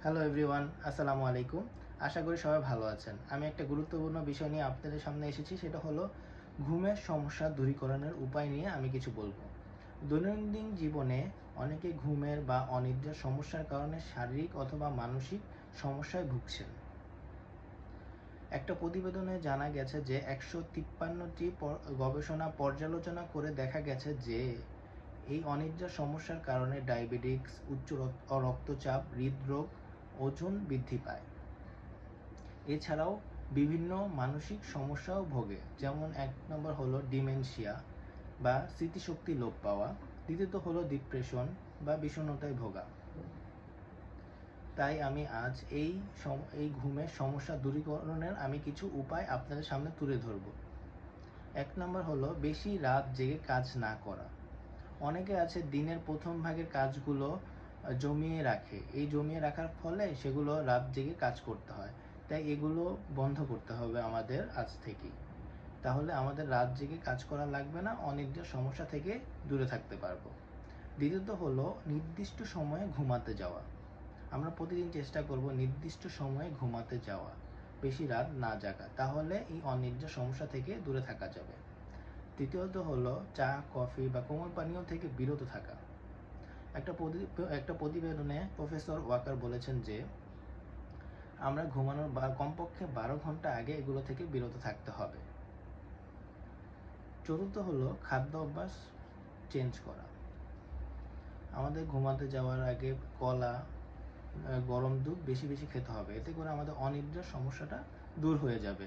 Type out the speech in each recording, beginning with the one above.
Hello everyone, আসসালামু আলাইকুম। আশা করি সবাই ভালো আছেন। আমি একটা গুরুত্বপূর্ণ বিষয় নিয়ে আপনাদের সামনে এসেছি, সেটা হলো ঘুমের সমস্যা দূরীকরণের উপায় নিয়ে আমি কিছু বলবো। দৈনন্দিন জীবনে অনেকে ঘুমের বা অনিদ্রার সমস্যার কারণে শারীরিক অথবা মানসিক সমস্যায় ভুগছেন। একটা প্রতিবেদনে জানা গেছে যে 153টি গবেষণা পর্যালোচনা করে দেখা গেছে যে এই অনিদ্রার সমস্যার কারণে ডায়াবেটিস, উচ্চ রক্তচাপ, হৃদরোগ, ওজন বৃদ্ধি পায়। এছাড়াও বিভিন্ন মানসিক সমস্যাও ভোগে, যেমন 1 নম্বর হলো ডিমেনশিয়া বা স্মৃতিশক্তি লোপ পাওয়া, দ্বিতীয়ত হলো ডিপ্রেশন বা বিষণ্ণতায় ভোগা। তাই আমি আজ এই ঘুমের সমস্যা দূরীকরণের আমি কিছু উপায় আপনাদের সামনে তুলে ধরব। 1 নম্বর হলো বেশি রাত জেগে কাজ না করা। অনেকে আছে দিনের প্রথম ভাগের কাজগুলো জমিয়ে রাখে। এই জমিয়ে রাখার ফলে সেগুলো রাত জেগে কাজ করতে হয়। তাই এগুলো বন্ধ করতে হবে আমাদের আজ থেকেই। তাহলে আমাদের রাত জেগে কাজ করা লাগবে না, অনিদ্রার সমস্যা থেকে দূরে থাকতে পারবো। দ্বিতীয়ত হলো নির্দিষ্ট সময়ে ঘুমাতে যাওয়া। আমরা প্রতিদিন চেষ্টা করব নির্দিষ্ট সময়ে ঘুমাতে যাওয়া, বেশি রাত না জাগা। তাহলে এই অনিদ্রার সমস্যা থেকে দূরে থাকা যাবে। তৃতীয়ত হলো চা, কফি বা কোমল পানীয় থেকে বিরত থাকা। একটা প্রতিবেদনে প্রফেসর ওয়াকার বলেছেন যে আমরা ঘুমানোর কমপক্ষে 12 ঘন্টা আগে এগুলো থেকে বিরত থাকতে হবে। চতুর্থ হলো খাদ্য অভ্যাস চেঞ্জ করা। আমাদের ঘুমাতে যাওয়ার আগে কলা, গরম দুধ বেশি বেশি খেতে হবে। এতে করে আমাদের অনিদ্রার সমস্যাটা দূর হয়ে যাবে।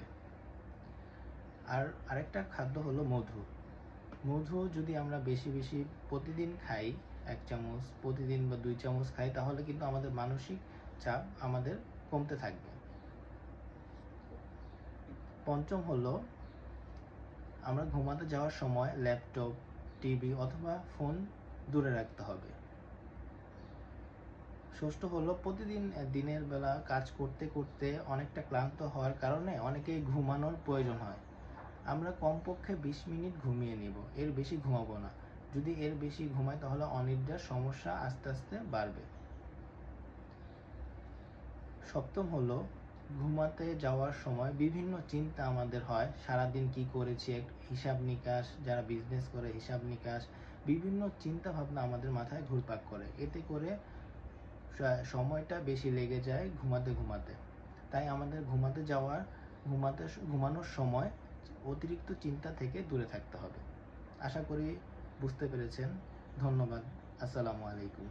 আর আরেকটা খাদ্য হলো মধু। মধু যদি আমরা বেশি বেশি প্রতিদিন খাই, 1 চামচ প্রতিদিন বা 2 চামচ খাই, তাহলে কিন্তু আমাদের মানসিক চাপ আমাদের কমতে থাকবে। পঞ্চম হলো আমরা ঘুমাতে যাওয়ার সময় ল্যাপটপ, টিভি অথবা ফোন দূরে রাখতে হবে। ষষ্ঠ হলো প্রতিদিন দিনের বেলা কাজ করতে করতে অনেকটা ক্লান্ত হওয়ার কারণে অনেকেই ঘুমানোর প্রয়োজন হয়। আমরা কমপক্ষে 20 মিনিট ঘুমিয়ে নিব, এর বেশি ঘুমাবো না। যদি এর বেশি ঘুমাই তাহলে অনিদ্রার সমস্যা আস্তে আস্তে বাড়বে। সপ্তম হলো ঘুমাতে যাওয়ার সময় বিভিন্ন চিন্তা আমাদের হয়, সারাদিন কি করেছি, হিসাব নিকাশ, যারা বিজনেস করে হিসাব নিকাশ, বিভিন্ন চিন্তা ভাবনা আমাদের মাথায় ঘুরপাক করে। এতে করে সময়টা বেশি লেগে যায় ঘুমাতে ঘুমাতে। তাই আমাদের ঘুমানোর সময় অতিরিক্ত চিন্তা থেকে দূরে থাকতে হবে। আশা করি বুঝতে পেরেছেন। ধন্যবাদ। আসসালামু আলাইকুম।